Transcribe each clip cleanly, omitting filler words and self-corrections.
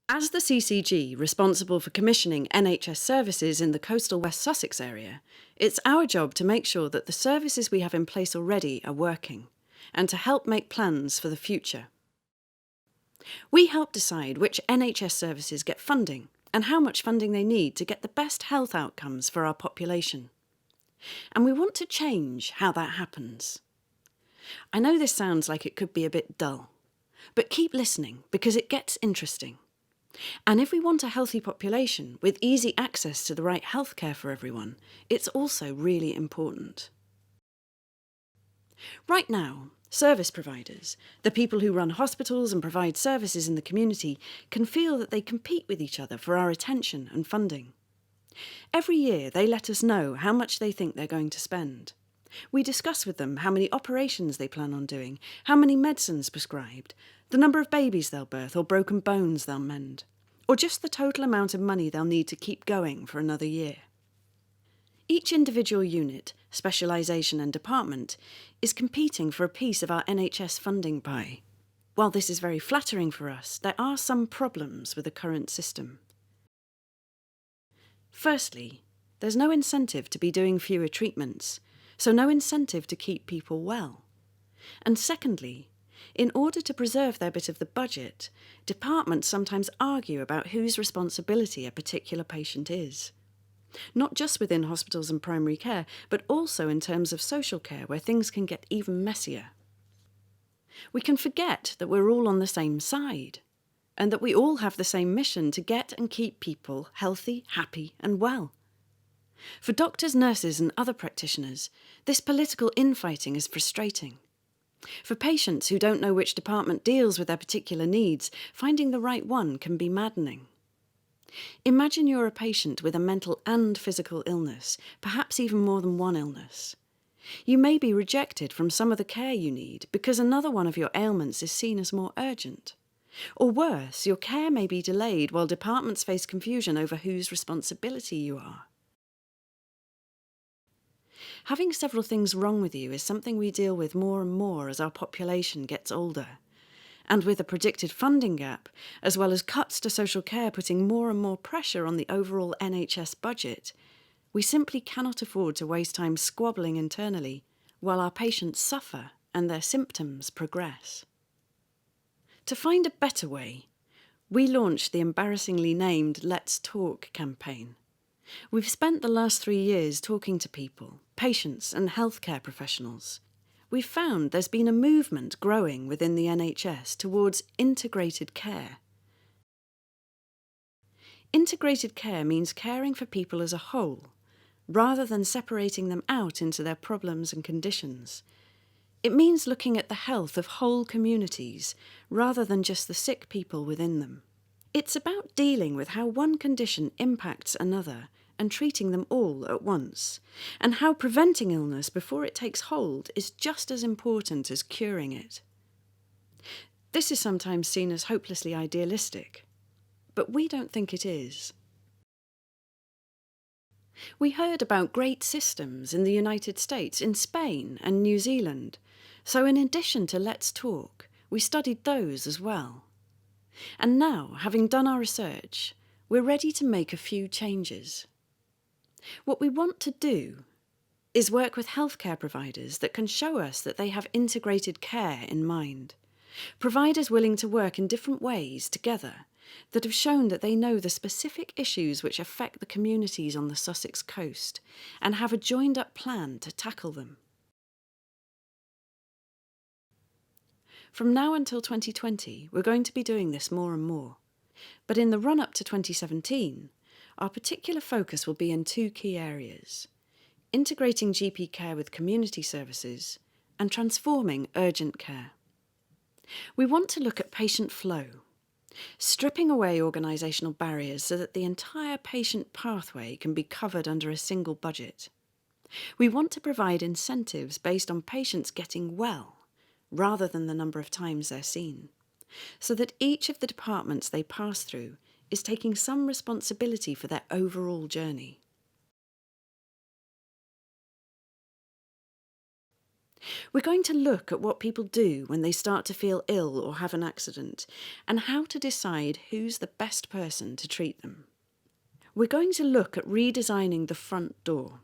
As the CCG responsible for commissioning NHS services in the coastal West Sussex area, it's our job to make sure that the services we have in place already are working, and to help make plans for the future. We help decide which NHS services get funding and how much funding they need to get the best health outcomes for our population. And we want to change how that happens. I know this sounds like it could be a bit dull, but keep listening because it gets interesting. And if we want a healthy population with easy access to the right healthcare for everyone, it's also really important. Right now, service providers, the people who run hospitals and provide services in the community, can feel that they compete with each other for our attention and funding. Every year they let us know how much they think they're going to spend. We discuss with them how many operations they plan on doing, how many medicines prescribed, the number of babies they'll birth or broken bones they'll mend, or just the total amount of money they'll need to keep going for another year. Each individual unit, specialisation and department is competing for a piece of our NHS funding pie. While this is very flattering for us, there are some problems with the current system. Firstly, there's no incentive to be doing fewer treatments, so no incentive to keep people well. And secondly, in order to preserve their bit of the budget, departments sometimes argue about whose responsibility a particular patient is. Not just within hospitals and primary care, but also in terms of social care, where things can get even messier. We can forget that we're all on the same side, and that we all have the same mission to get and keep people healthy, happy, and well. For doctors, nurses, and other practitioners, this political infighting is frustrating. For patients who don't know which department deals with their particular needs, finding the right one can be maddening. Imagine you're a patient with a mental and physical illness, perhaps even more than one illness. You may be rejected from some of the care you need because another one of your ailments is seen as more urgent. Or worse, your care may be delayed while departments face confusion over whose responsibility you are. Having several things wrong with you is something we deal with more and more as our population gets older. And with a predicted funding gap, as well as cuts to social care putting more and more pressure on the overall NHS budget, we simply cannot afford to waste time squabbling internally while our patients suffer and their symptoms progress. To find a better way, we launched the embarrassingly named Let's Talk campaign. We've spent the last 3 years talking to people, patients and healthcare professionals. We've found there's been a movement growing within the NHS towards integrated care. Integrated care means caring for people as a whole, rather than separating them out into their problems and conditions. It means looking at the health of whole communities, rather than just the sick people within them. It's about dealing with how one condition impacts another and treating them all at once, and how preventing illness before it takes hold is just as important as curing it. This is sometimes seen as hopelessly idealistic, but we don't think it is. We heard about great systems in the United States, in Spain and New Zealand, so in addition to Let's Talk, we studied those as well. And now, having done our research, we're ready to make a few changes. What we want to do is work with healthcare providers that can show us that they have integrated care in mind. Providers willing to work in different ways together that have shown that they know the specific issues which affect the communities on the Sussex coast and have a joined-up plan to tackle them. From now until 2020, we're going to be doing this more and more. But in the run-up to 2017, our particular focus will be in 2 key areas: integrating GP care with community services and transforming urgent care. We want to look at patient flow, stripping away organisational barriers so that the entire patient pathway can be covered under a single budget. We want to provide incentives based on patients getting well, rather than the number of times they're seen, so that each of the departments they pass through is taking some responsibility for their overall journey. We're going to look at what people do when they start to feel ill or have an accident, and how to decide who's the best person to treat them. We're going to look at redesigning the front door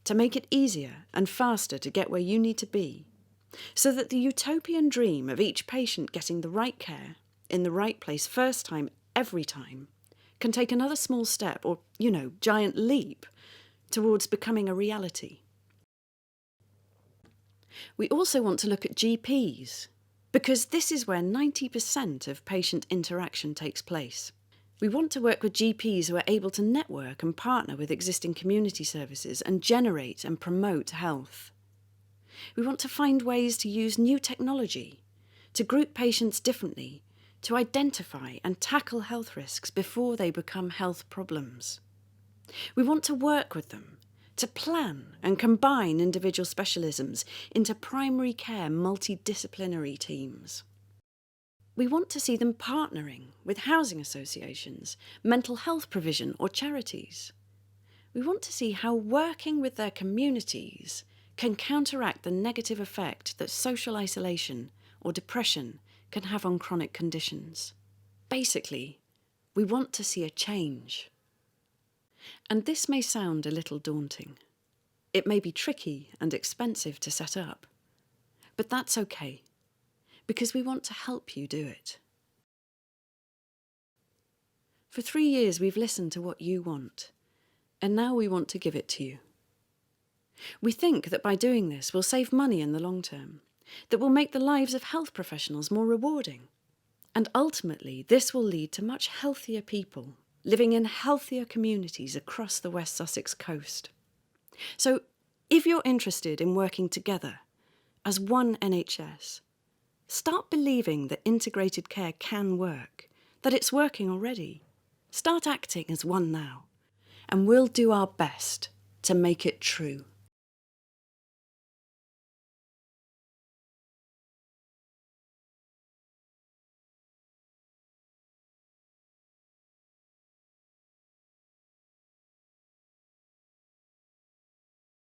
to make it easier and faster to get where you need to be, so that the utopian dream of each patient getting the right care in the right place first time, every time, can take another small step or, giant leap towards becoming a reality. We also want to look at GPs, because this is where 90% of patient interaction takes place. We want to work with GPs who are able to network and partner with existing community services and generate and promote health. We want to find ways to use new technology, to group patients differently, to identify and tackle health risks before they become health problems. We want to work with them, to plan and combine individual specialisms into primary care multidisciplinary teams. We want to see them partnering with housing associations, mental health provision or charities. We want to see how working with their communities can counteract the negative effect that social isolation or depression can have on chronic conditions. Basically, we want to see a change. And this may sound a little daunting. It may be tricky and expensive to set up, but that's okay, because we want to help you do it. For 3 years we've listened to what you want, and now we want to give it to you. We think that by doing this we'll save money in the long term, that will make the lives of health professionals more rewarding, and ultimately this will lead to much healthier people living in healthier communities across the West Sussex coast. So if you're interested in working together as one NHS, start believing that integrated care can work, that it's working already. Start acting as one now, and we'll do our best to make it true.